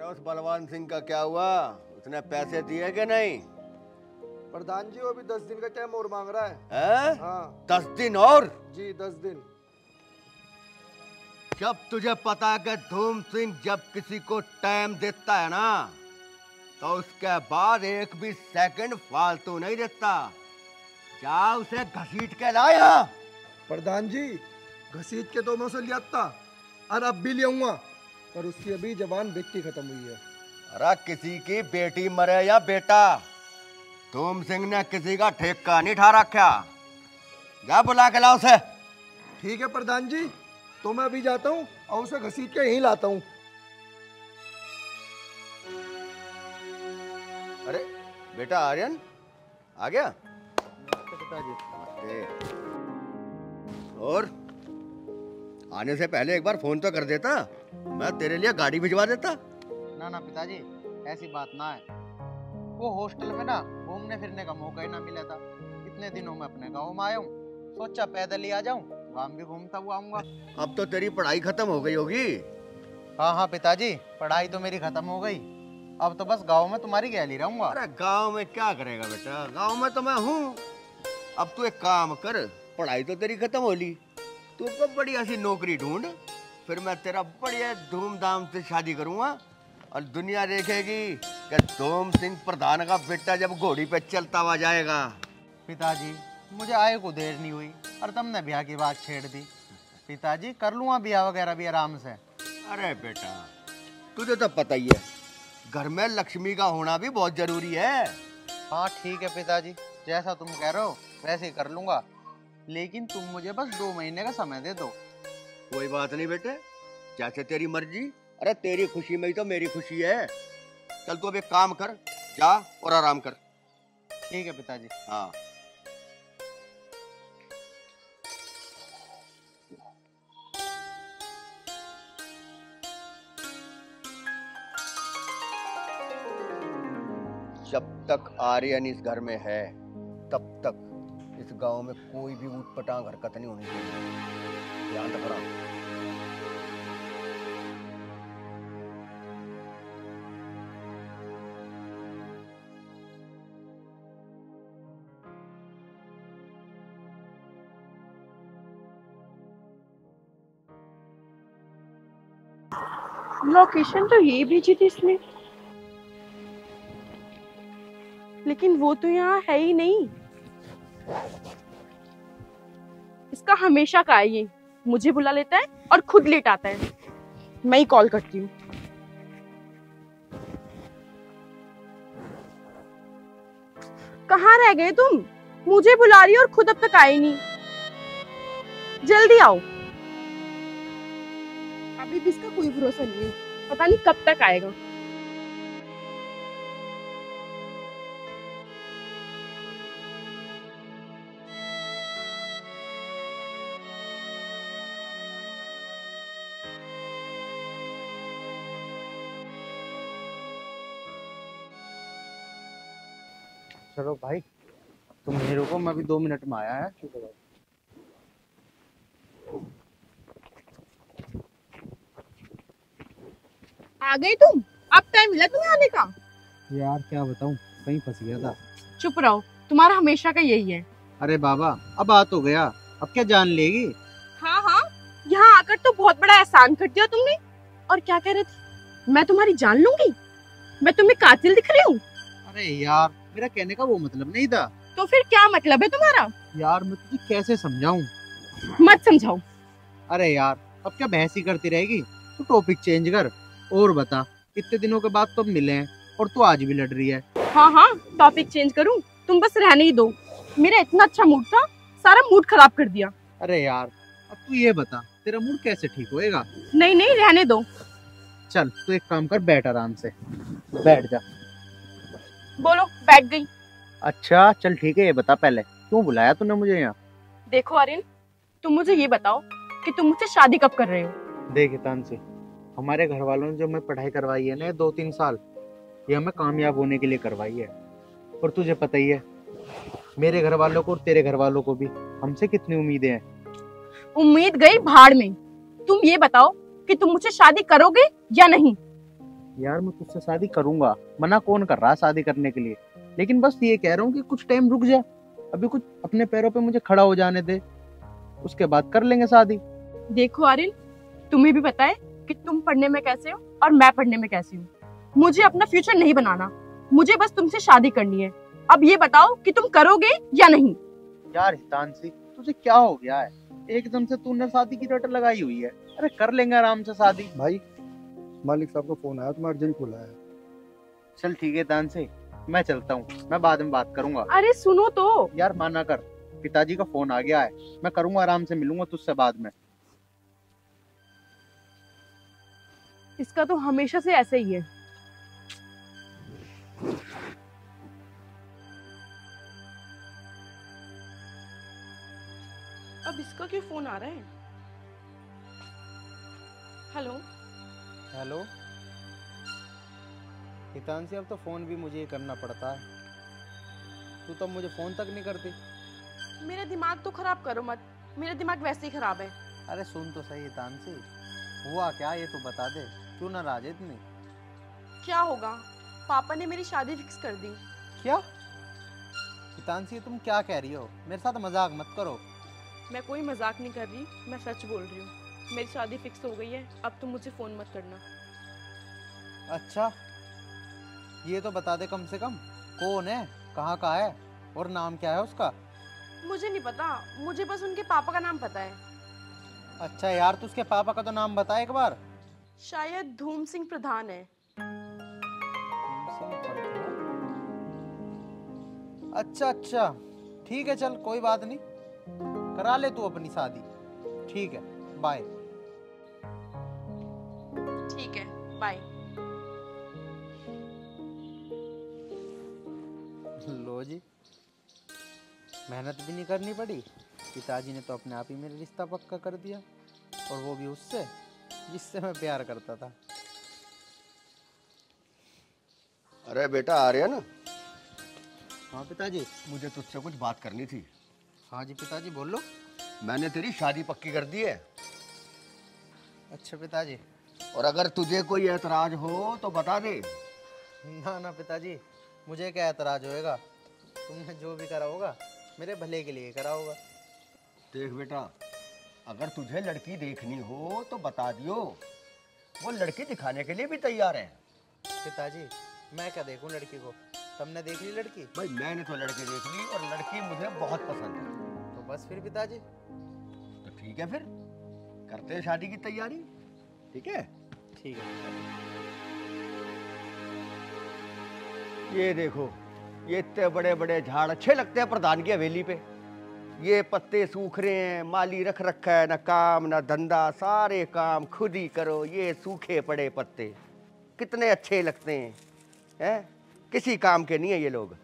उस बलवान सिंह का क्या हुआ? उसने पैसे दिए कि नहीं? प्रधान जी वो भी 10 दिन का टाइम और मांग रहा है। हाँ 10 दिन और? जी 10 दिन। जब तुझे पता है कि धूम सिंह जब किसी को टाइम देता है ना तो उसके बाद एक भी सेकंड फालतू नहीं देता। जा उसे घसीट के लाया। प्रधान जी घसीट के तो मैं उसे लिया था और अब भी लियाऊंगा, पर उसकी अभी जवान बेटी खत्म हुई है। अरे किसी की बेटी मरे या बेटा, धूम सिंह ने किसी का ठेका नहीं ठा रखा। जा बुला के ला उसे। ठीक है प्रधान जी, तो मैं अभी जाता हूँ और उसे घसीट के यहीं लाता हूँ। अरे बेटा आर्यन आ गया? पिताजी और आने से पहले एक बार फोन तो कर देता, मैं तेरे लिए गाड़ी भिजवा देता। ना ना पिताजी ऐसी बात ना है। वो हॉस्टल में ना घूमने फिरने का मौका ही ना मिला था। इतने दिनों में अपने गांव में आया हूँ, सोचा पैदल ही आ जाऊं, गांव भी घूमता हुआ आऊंगा। अब तो तेरी पढ़ाई खत्म हो गई होगी। हाँ हाँ पिताजी पढ़ाई तो मेरी खत्म हो गई, अब तो बस गांव में तुम्हारी गैली रहूंगा। अरे गांव में क्या करेगा बेटा, गांव में तो मैं हूँ। अब तू एक काम कर, पढ़ाई तो तेरी खत्म हो ली, तू को बढ़िया सी नौकरी ढूंढ, फिर मैं तेरा बढ़िया धूमधाम से शादी करूंगा और दुनिया देखेगी कि धूम सिंह प्रधान का बेटा जब घोड़ी पे चलता हुआ जाएगा। पिताजी मुझे आए को देर नहीं हुई और तुमने ब्याह की बात छेड़ दी। पिताजी कर लूंगा ब्याह वगैरह भी आराम से। अरे बेटा तुझे तो पता ही है, घर में लक्ष्मी का होना भी बहुत जरूरी है। हाँ ठीक है पिताजी, जैसा तुम कह रहे हो वैसे ही कर लूंगा, लेकिन तुम मुझे बस 2 महीने का समय दे दो। कोई बात नहीं बेटे, जैसे तेरी मर्जी। अरे तेरी खुशी में ही तो मेरी खुशी है। चल तू अब एक काम कर, जा और आराम कर। ठीक है पिताजी। हाँ जब तक आर्यन इस घर में है तब तक इस गांव में कोई भी ऊटपटांग हरकत नहीं होनी चाहिए। ध्यान रखना। लोकेशन तो ये भेजी थी इसने, लेकिन वो तो यहाँ है ही नहीं। इसका हमेशा का है ये, मुझे बुला लेता है और खुद लेट आता है। मैं ही कॉल करती हूँ। कहाँ रह गए तुम? मुझे बुला रही हो और खुद अब तक आए नहीं। जल्दी आओ। अभी भी इसका कोई भरोसा नहीं है, पता नहीं कब तक आएगा। चलो भाई तुम नहीं रुको, मैं अभी 2 मिनट में आया है। आ गई तुम? अब टाइम मिला तुम्हें आने का? यार क्या बताऊं, कहीं फंस गया था। चुप रहो, तुम्हारा हमेशा का यही है। अरे बाबा अब आ तो गया, अब क्या जान लेगी। हाँ हाँ, यहाँ आकर तो बहुत बड़ा एहसान कर दिया तुमने। और क्या कह रहे थे, मैं तुम्हारी जान लूंगी? मैं तुम्हें कातिल दिख रही हूँ? अरे यार मेरा कहने का वो मतलब नहीं था। तो फिर क्या मतलब है तुम्हारा? यार मैं तुझे कैसे समझाऊं। मत समझाओ। अरे यार अब क्या बहस ही करती रहेगी, तू टॉपिक चेंज कर और बता। इतने दिनों के बाद तो मिले हैं और तू आज भी लड़ रही है। हाँ हाँ टॉपिक चेंज करूँ? तुम बस रहने ही दो, मेरा इतना अच्छा मूड था, सारा मूड खराब कर दिया। अरे यार अब तू ये बता, तेरा मूड कैसे ठीक होएगा। नहीं नहीं रहने दो। चल तू एक काम कर, बैठ आराम से, बैठ जा। बोलो, बैठ गई। अच्छा चल ठीक है, ये बता पहले क्यों बुलाया तूने मुझे यहाँ। देखो आर्यन, तुम मुझे ये बताओ कि तुम मुझसे शादी कब कर रहे हो? देख हितांशी, हमारे घर वालों ने जो हमें पढ़ाई करवाई है ना 2-3 साल, ये हमें कामयाब होने के लिए करवाई है। और तुझे पता ही है मेरे घर वालों को और तेरे घर वालों को भी हमसे कितनी उम्मीदें हैं। उम्मीद गई भाड़ में। तुम ये बताओ कि तुम मुझसे शादी करोगे या नहीं? यार मैं तुझसे शादी करूंगा, मना कौन कर रहा शादी करने के लिए, लेकिन बस ये कह रहा हूँ कि कुछ टाइम रुक जा, अभी कुछ अपने पैरों पे मुझे खड़ा हो जाने दे, उसके बाद कर लेंगे शादी। देखो आर्यन, तुम्हें भी पता है कि तुम पढ़ने में कैसे हो और मैं पढ़ने में कैसी हूँ। मुझे अपना फ्यूचर नहीं बनाना, मुझे बस तुमसे शादी करनी है। अब ये बताओ कि तुम करोगे या नहीं। यार हितांशी, तुझे क्या हो गया है, एकदम से तूने शादी की रट लगाई हुई है। अरे कर लेंगे आराम से शादी। भाई मालिक साहब का फोन आया, तुम्हें अर्जेंट बुलाया है। चल ठीक है हितांशी, मैं चलता हूँ, मैं बाद में बात करूंगा। अरे सुनो तो। यार माना कर, पिताजी का फोन आ गया है, मैं करूंगा आराम से, मिलूंगा तुझसे बाद में। इसका तो हमेशा से ऐसे ही है। अब इसका क्यों फोन आ रहा है? हेलो। हेलो हितांशी, अब तो फोन भी मुझे ही करना पड़ता है, तू तो मुझे फोन तक नहीं करती। मेरा दिमाग तो खराब करो मत, मेरा दिमाग वैसे ही खराब है। अरे सुन तो सही हितांशी, हुआ क्या ये तो बता दे, क्यों नाराज है इतनी? क्या होगा, पापा ने मेरी शादी फिक्स कर दी। क्या हितांशी, तुम क्या कह रही हो? मेरे साथ मजाक मत करो। मैं कोई मजाक नहीं कर रही, मैं सच बोल रही हूँ। मेरी शादी फिक्स हो गई है, अब तुम मुझे फोन मत करना। अच्छा ये तो बता दे कम से कम, कौन है, कहाँ का है और नाम क्या है उसका? मुझे नहीं पता, मुझे बस उनके पापा का नाम पता है। अच्छा यार, तू उसके पापा का तो नाम बता एक बार। शायद धूम सिंह प्रधान है। अच्छा अच्छा, ठीक है, चल कोई बात नहीं, करा ले तू अपनी शादी। ठीक है, बाय। ठीक है, बाय। लो जी, मेहनत भी नहीं करनी पड़ी, पिताजी ने तो अपने आप ही मेरा रिश्ता पक्का कर दिया, और वो भी उससे जिससे मैं प्यार करता था। अरे बेटा आर्यन, हाँ पिताजी। मुझे तुझसे कुछ बात करनी थी। हाँ जी पिताजी, बोल लो। मैंने तेरी शादी पक्की कर दी है। अच्छा पिताजी। और अगर तुझे कोई एतराज हो तो बता दे। ना ना पिताजी, मुझे क्या एतराज होएगा, तुमने जो भी करा होगा मेरे भले के लिए करा होगा। देख बेटा, अगर तुझे लड़की देखनी हो तो बता दियो, वो लड़की दिखाने के लिए भी तैयार है। पिताजी मैं क्या देखूं लड़की को, तुमने देख ली लड़की? भाई मैंने तो लड़की देख ली और लड़की मुझे बहुत पसंद है। तो बस फिर पिताजी। तो ठीक है, फिर करते हैं शादी की तैयारी। ठीक है? ठीक है पिताजी। ये देखो, ये इतने बड़े बड़े झाड़ अच्छे लगते हैं प्रधान की हवेली पे। ये पत्ते सूख रहे हैं, माली रख रखा है, ना काम ना धंधा, सारे काम खुद ही करो। ये सूखे पड़े पत्ते कितने अच्छे लगते हैं, हैं? किसी काम के नहीं है ये लोग।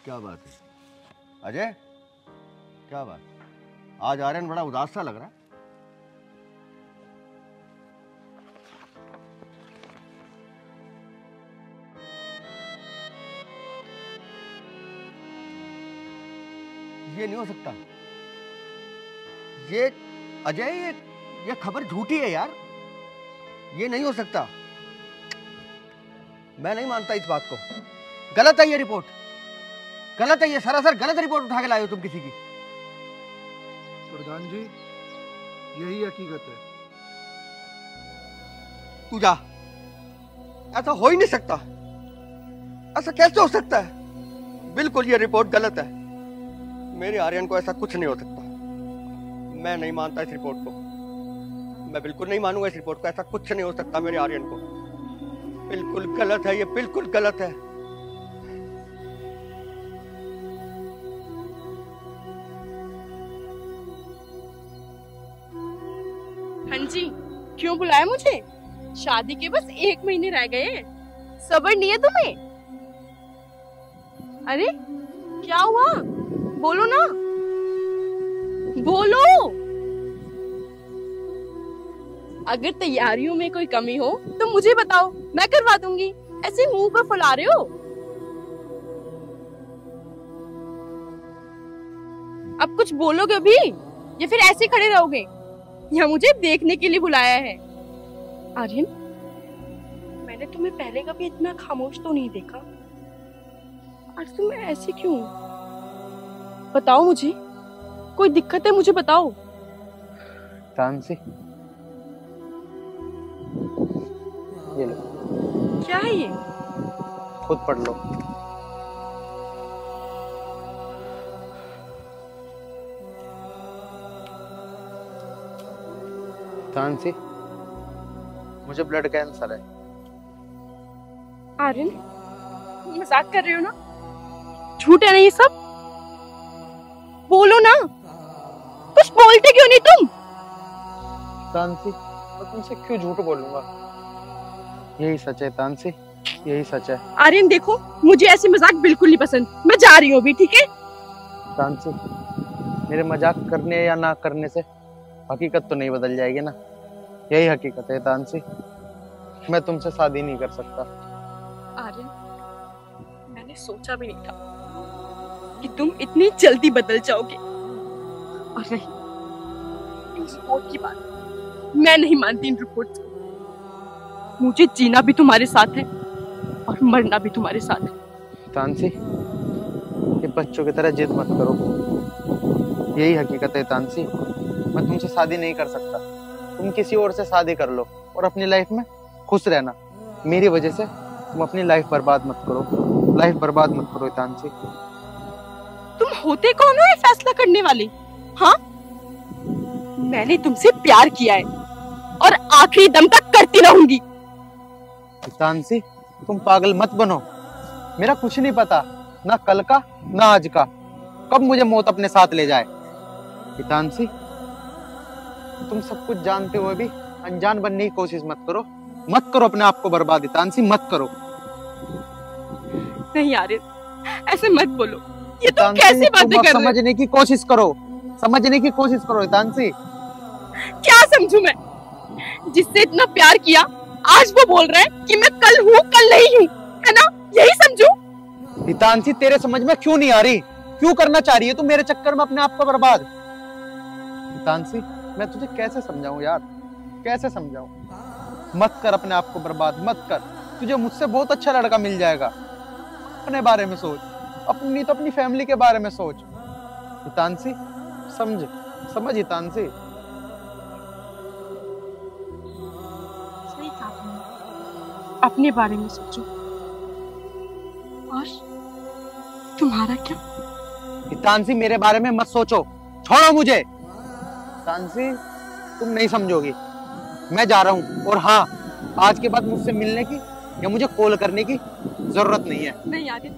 क्या बात है अजय, क्या बात? आज आर्यन बड़ा उदास सा लग रहा है। ये नहीं हो सकता, ये अजय, ये खबर झूठी है यार, ये नहीं हो सकता। मैं नहीं मानता इस बात को। गलत है ये रिपोर्ट, गलत है ये, सरासर गलत रिपोर्ट उठा के लाए हो तुम किसी की। प्रधान जी, यही हकीकत है। तू जा, ऐसा हो ही नहीं सकता, ऐसा कैसे हो सकता है? बिल्कुल ये रिपोर्ट गलत है। मेरे आर्यन को ऐसा कुछ नहीं हो सकता। मैं नहीं मानता इस रिपोर्ट को, मैं बिल्कुल नहीं मानूंगा इस रिपोर्ट को। ऐसा कुछ नहीं हो सकता मेरे आर्यन को, बिल्कुल गलत है ये, बिल्कुल गलत है। हाँ जी, क्यों बुलाया मुझे? शादी के बस 1 महीने रह गए हैं, सब्र नहीं है तुम्हें? अरे क्या हुआ, बोलो ना, बोलो। अगर तैयारियों में कोई कमी हो तो मुझे बताओ, मैं करवा दूंगी। ऐसे मुंह पर फुला रहे हो। अब कुछ बोलोगे भी या फिर ऐसे खड़े रहोगे या मुझे देखने के लिए बुलाया है? आर्यन, मैंने तुम्हें पहले कभी इतना खामोश तो नहीं देखा। आज तुम ऐसे क्यों? बताओ मुझे, कोई दिक्कत है मुझे बताओ। तानसी, ये लो। क्या है ये? खुद पढ़ लो। तानसी, मुझे ब्लड कैंसर है। आर्यन, मजाक कर रहे हो ना? झूठ है ना ये सब? बोलो ना, कुछ बोलते क्यों नहीं तुम? तानसी, मैं तुमसे क्यों झूठ बोलूंगा? यही सच है तानसी, यही सच है। आर्यन देखो, मुझे ऐसे मजाक बिल्कुल नहीं पसंद। मैं जा रही हूँ अभी, ठीक है? तानसी, मेरे मजाक करने या ना करने से हकीकत तो नहीं बदल जाएगी ना। यही हकीकत है तानसी, मैं तुमसे शादी नहीं कर सकता। आर्यन, मैंने सोचा भी नहीं था कि तुम इतनी जल्दी बदल जाओगे। और नहीं, इस रिपोर्ट की बात मैं नहीं मानती। इन रिपोर्ट्स को मुझे जीना भी तुम्हारे साथ है और मरना भी तुम्हारे साथ है। तानसी, ये बच्चों की तरह जिद मत करो। यही हकीकत है तानसी, मैं तुमसे शादी नहीं कर सकता। तुम किसी और से शादी कर लो और अपनी लाइफ में खुश रहना। मेरी वजह से तुम अपनी लाइफ बर्बाद मत करो। लाइफ बर्बाद मत करो तानसी। तुम होते कौन हो ये फैसला करने वाले? हाँ, मैंने तुमसे प्यार किया है और आखिरी दम तक करती रहूंगी। तानसी, तुम पागल मत बनो। मेरा कुछ नहीं पता, ना कल का ना आज का, कब मुझे मौत अपने साथ ले जाए। तानसी, तुम सब कुछ जानते हुए भी अनजान बनने की कोशिश मत करो। मत करो अपने आप को बर्बाद। तानसी, मत करो। नहीं आर्यन, ऐसे मत बोलो। ये तुम कैसी बातें कर रहे हो? समझने की कोशिश करो, समझने की कोशिश करो तानसी। क्या समझूं मैं? जिससे इतना प्यार किया, आज वो बोल रहा है कि मैं कल हूँ कल नहीं हूँ, है ना? यही समझूं? तानसी, तेरे समझ में क्यों नहीं आ रही? क्यों करना चाह रही है तू मेरे चक्कर में अपने आप को बर्बाद? तानसी, मैं तुझे कैसे समझाऊं यार, कैसे समझाऊं? मत कर अपने आप को बर्बाद, मत कर। तुझे मुझसे बहुत अच्छा लड़का मिल जाएगा। अपने बारे में सोच, अपनी तो अपनी फैमिली के बारे में सोच। तानसी, समझ समझ तानसी। सही कहा तुमने, अपने बारे में सोचो। और तुम्हारा क्या? तानसी, मेरे बारे में मत सोचो, छोड़ो मुझे। तानसी, तुम नहीं समझोगी। मैं जा रहा हूँ, और हाँ, आज के बाद मुझसे मिलने की या मुझे कॉल करने की जरूरत नहीं है। नहीं आर्यन,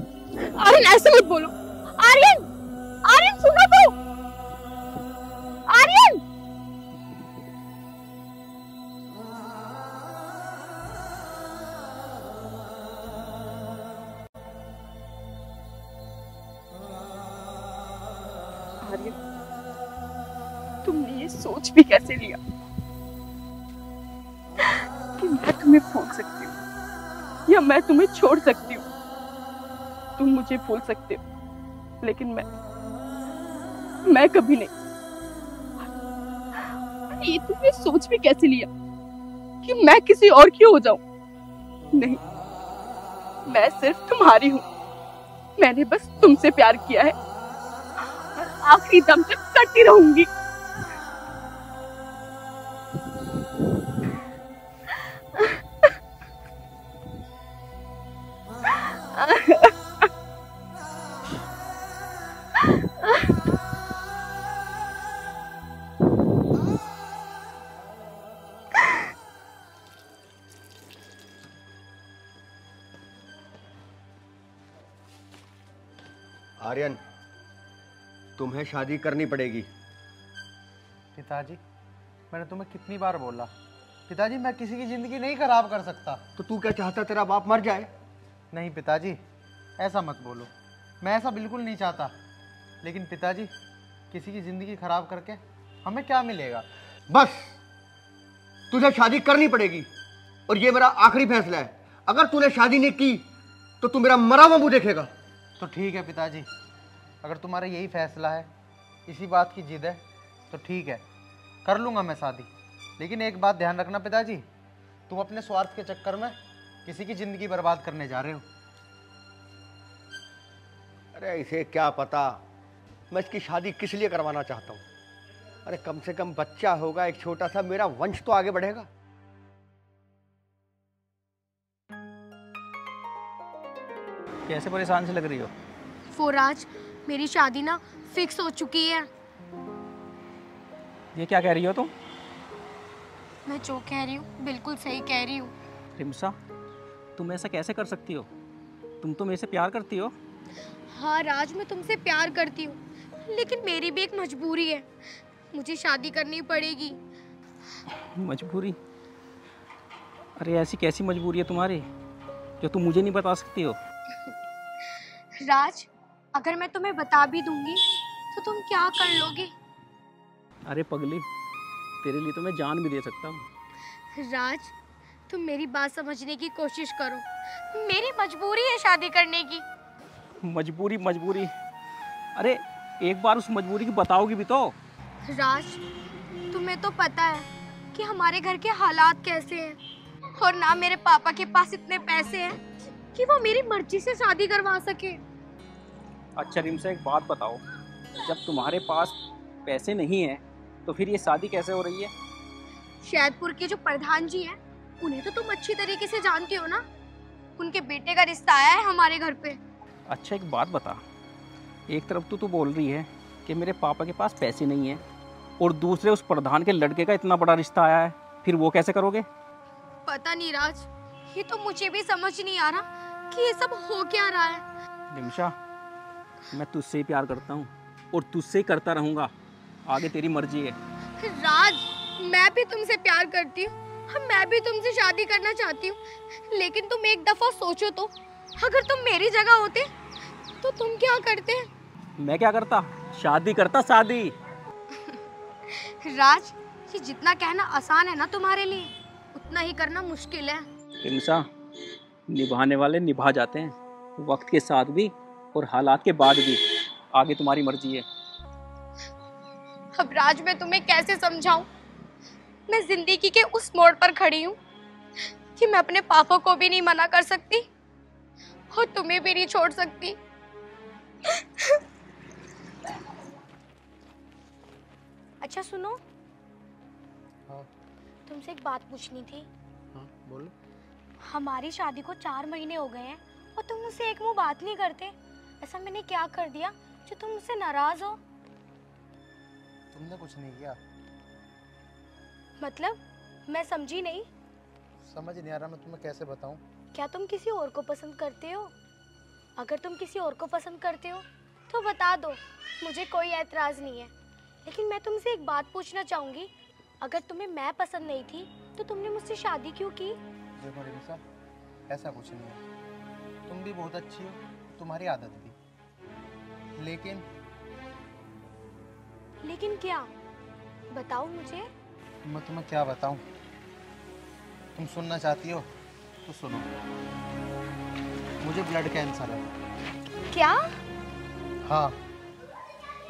आर्यन ऐसे मत बोलो। आर्यन, आर्यन सुनो तो। आर्यन, आर्यन, तुमने ये सोच भी कैसे लिया कि मैं तुम्हें भूल सकती हूँ या मैं तुम्हें छोड़ सकती हूँ? तुम मुझे भूल सकते हो, लेकिन मैं कभी नहीं। ये तुमने सोच भी कैसे लिया कि मैं किसी और की हो जाऊं? नहीं, मैं सिर्फ तुम्हारी हूँ। मैंने बस तुमसे प्यार किया है और आखिरी दम तक करती रहूंगी। आर्यन, तुम्हें शादी करनी पड़ेगी। पिताजी, मैंने तुम्हें कितनी बार बोला, पिताजी मैं किसी की जिंदगी नहीं खराब कर सकता। तो तू क्या चाहता, तेरा बाप मर जाए? नहीं पिताजी, ऐसा मत बोलो, मैं ऐसा बिल्कुल नहीं चाहता। लेकिन पिताजी, किसी की जिंदगी खराब करके हमें क्या मिलेगा? बस, तुझे शादी करनी पड़ेगी और ये मेरा आखिरी फैसला है। अगर तूने शादी नहीं की तो तू मेरा मरा हुआ मुंह देखेगा। तो ठीक है पिताजी, अगर तुम्हारा यही फैसला है, इसी बात की जिद है तो ठीक है, कर लूँगा मैं शादी। लेकिन एक बात ध्यान रखना पिताजी, तुम अपने स्वार्थ के चक्कर में किसी की ज़िंदगी बर्बाद करने जा रहे हो। अरे इसे क्या पता मैं इसकी शादी किस लिए करवाना चाहता हूँ। अरे कम से कम बच्चा होगा एक छोटा सा, मेरा वंश तो आगे बढ़ेगा। कैसे परेशान से लग रही हो? वो राज, मेरी शादी ना फिक्स हो चुकी है। ये क्या कह रही हो तुम? मैं जो कह रही हूँ बिल्कुल सही कह रही हूँ। रिमसा, तुम ऐसा कैसे कर सकती हो? तुम तो मेरे से प्यार करती हो। हाँ राज, मैं तुमसे प्यार करती हूँ, लेकिन मेरी भी एक मजबूरी है, मुझे शादी करनी पड़ेगी। मजबूरी? अरे ऐसी कैसी मजबूरी है तुम्हारी जो तुम मुझे नहीं बता सकती हो? राज, अगर मैं तुम्हें बता भी दूंगी तो तुम क्या कर लोगे? अरे पगली, तेरे लिए तो मैं जान भी दे सकता हूँ। राज, तुम मेरी बात समझने की कोशिश करो, मेरी मजबूरी है शादी करने की। मजबूरी मजबूरी? अरे एक बार उस मजबूरी की बताओगी भी तो। राज, तुम्हें तो पता है कि हमारे घर के हालात कैसे हैं, और ना मेरे पापा के पास इतने पैसे हैं कि वो मेरी मर्जी से शादी करवा सके। अच्छा रिमसा, एक बात बताओ, जब तुम्हारे पास पैसे नहीं है तो फिर ये शादी कैसे हो रही है? शहदपुर के जो प्रधान जी हैं, उन्हें तो तुम अच्छी तरीके से जानती हो ना, उनके बेटे का रिश्ता आया है हमारे घर पे। अच्छा एक बात बता, एक तरफ तो तू बोल रही है कि मेरे पापा के पास पैसे नहीं है, और दूसरे उस प्रधान के लड़के का इतना बड़ा रिश्ता आया है, फिर वो कैसे करोगे? पता नहीं राज, ये तो मुझे भी समझ नहीं आ रहा कि ये सब हो क्या रहा है। निमिषा, मैं तुझसे ही प्यार करता हूँ और तुझसे ही करता रहूँगा, आगे तेरी मर्जी है। राज, मैं भी तुमसे प्यार करती हूँ, मैं भी तुमसे शादी करना चाहती हूँ, लेकिन तुम एक दफा सोचो तो, अगर तुम मेरी जगह होते तो तुम क्या करते? मैं क्या करता? शादी करता, शादी। राज, ये जितना कहना आसान है ना तुम्हारे लिए, उतना ही करना मुश्किल है। निमिषा, निभाने वाले निभा जाते हैं, वक्त के साथ भी और हालात के बाद भी। आगे तुम्हारी मर्जी है। अब राज, मैं तुम्हें कैसे समझाऊं? मैं जिंदगी के उस मोड़ पर खड़ी हूँ कि मैं अपने पापा को भी नहीं मना कर सकती और तुम्हें भी नहीं छोड़ सकती। अच्छा सुनो, हाँ तुमसे एक बात पूछनी थी। हाँ बोलो। हमारी शादी को 4 महीने हो गए हैं और तुम मुझसे एक मुंह बात नहीं करते। ऐसा मैंने क्या कर दिया जो तुम मुझसे नाराज हो? तुमने कुछ नहीं किया। मतलब मैं समझी नहीं। समझ नहीं आ रहा, मैं तुम्हें कैसे बताऊं? क्या तुम किसी और को पसंद करते हो? अगर तुम किसी और को पसंद करते हो तो बता दो, मुझे कोई एतराज नहीं है। लेकिन मैं तुमसे एक बात पूछना चाहूंगी, अगर तुम्हें मैं पसंद नहीं थी तो तुमने मुझसे शादी क्यों की? देखो रिमिसा, ऐसा कुछ नहीं है, तुम भी बहुत अच्छी हो, तुम्हारी आदत भी। लेकिन क्या? बताओ मुझे। मैं तुम्हें क्या बताऊं? तुम सुनना चाहती हो तो सुनो। मुझे ब्लड कैंसर है। क्या? हाँ,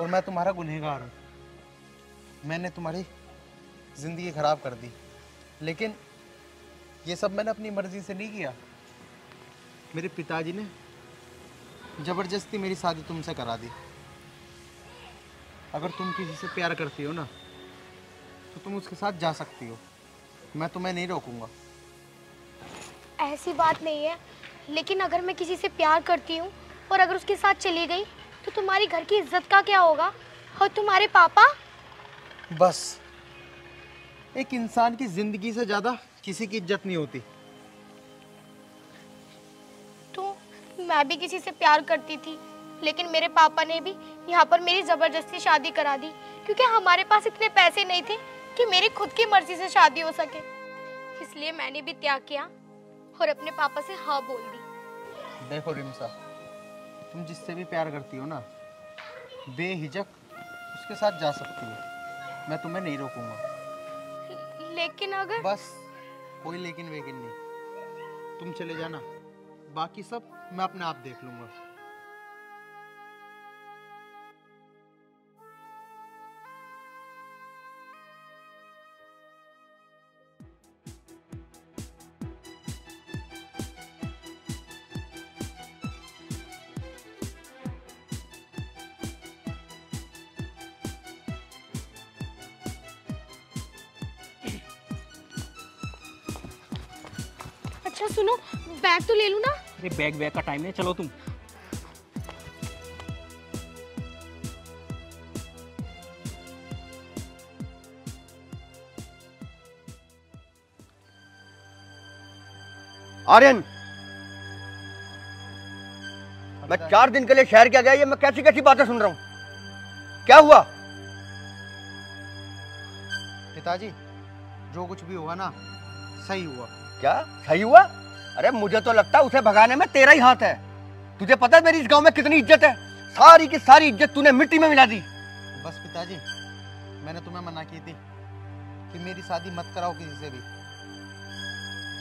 और मैं तुम्हारा गुनहगार हूँ। मैंने तुम्हारी जिंदगी खराब कर दी, लेकिन ये सब मैंने अपनी मर्जी से नहीं किया। मेरे पिताजी ने जबरदस्ती मेरी शादी तुमसे करा दी। अगर तुम किसी से प्यार करती हो ना तो तुम उसके साथ जा सकती हो, मैं तुम्हें नहीं रोकूंगा। ऐसी बात नहीं है, लेकिन अगर मैं किसी से प्यार करती हूँ और अगर उसके साथ चली गई तो तुम्हारी घर की इज्जत का क्या होगा? और तुम्हारे पापा? बस, एक इंसान की जिंदगी से ज्यादा किसी की इज्जत नहीं होती। तो मैं भी किसी से प्यार करती थी, लेकिन मेरे पापा ने भी यहाँ पर मेरी जबरदस्ती शादी करा दी, क्योंकि हमारे पास इतने पैसे नहीं थे कि मेरी खुद की मर्जी से शादी हो सके। इसलिए मैंने भी त्याग किया और अपने पापा से हाँ बोल दी। देखो रिमसा, तुम जिससे भी प्यार करती हो ना, बेहिचक उसके साथ जा सकती हो, मैं तुम्हें नहीं रोकूंगा। लेकिन अगर... बस, कोई लेकिन वेकिन नहीं, तुम चले जाना, बाकी सब मैं अपने आप देख लूंगा। अच्छा सुनो, बैग तो ले लूं ना? अरे बैग बैग का टाइम है, चलो तुम। आर्यन, मैं 4 दिन के लिए शहर क्या गया, ये मैं कैसी कैसी बातें सुन रहा हूं। क्या हुआ? पिताजी, जो कुछ भी हुआ ना सही हुआ। क्या सही हुआ? अरे मुझे तो लगता है उसे भगाने में तेरा ही हाथ है। तुझे पता है मेरी इस गांव में कितनी इज्जत है? सारी की सारी इज्जत तूने मिट्टी में मिला दी। बस पिताजी, मैंने तुम्हें मना की थी कि मेरी शादी मत कराओ किसी से भी।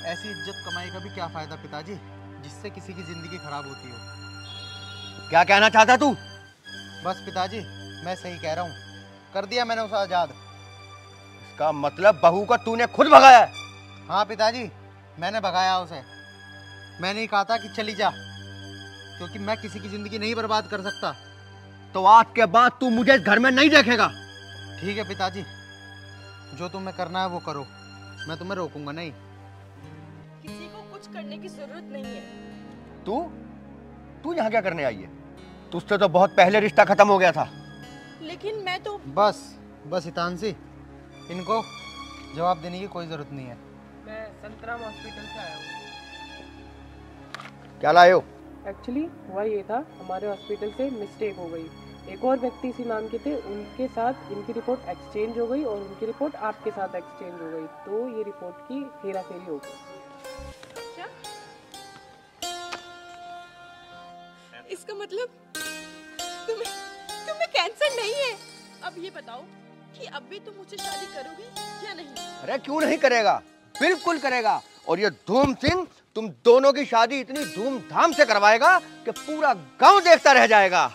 ऐसी इज्जत कमाई का भी क्या फायदा पिताजी, जिससे किसी की जिंदगी खराब होती हो। क्या कहना चाहता तू? बस पिताजी, मैं सही कह रहा हूँ, कर दिया मैंने उसे आजाद। इसका मतलब बहू को तूने खुद भगाया है? हाँ पिताजी, मैंने भगाया उसे। मैंने ही कहा था कि चली जा, क्योंकि मैं किसी की जिंदगी नहीं बर्बाद कर सकता। तो आज के बाद तू मुझे इस घर में नहीं देखेगा। ठीक है पिताजी, जो तुम्हें करना है वो करो, मैं तुम्हें रोकूंगा नहीं। किसी को कुछ करने की जरूरत नहीं है। तू यहाँ क्या करने आई है? तुझसे तो बहुत पहले रिश्ता खत्म हो गया था। लेकिन मैं तो बस हितांशी, इनको जवाब देने की कोई जरूरत नहीं है। मैं संतराम हॉस्पिटल से आया हूँ। क्या लाए हो? एक्चुअली हुआ ये था, हमारे हॉस्पिटल से मिस्टेक हो गई। एक और व्यक्ति इसी नाम के थे, उनके साथ इनकी रिपोर्ट एक्सचेंज हो गई और उनकी रिपोर्ट आपके साथ एक्सचेंज हो गई, तो ये रिपोर्ट की हेरा फेरी हो गई। इसका मतलब तुम्हें कैंसर नहीं है। अब ये बताओ कि अब भी तुम मुझसे शादी करोगे या नहीं? अरे क्यों नहीं करेगा, बिल्कुल करेगा। और ये धूम सिंह तुम दोनों की शादी इतनी धूमधाम से करवाएगा कि पूरा गांव देखता रह जाएगा।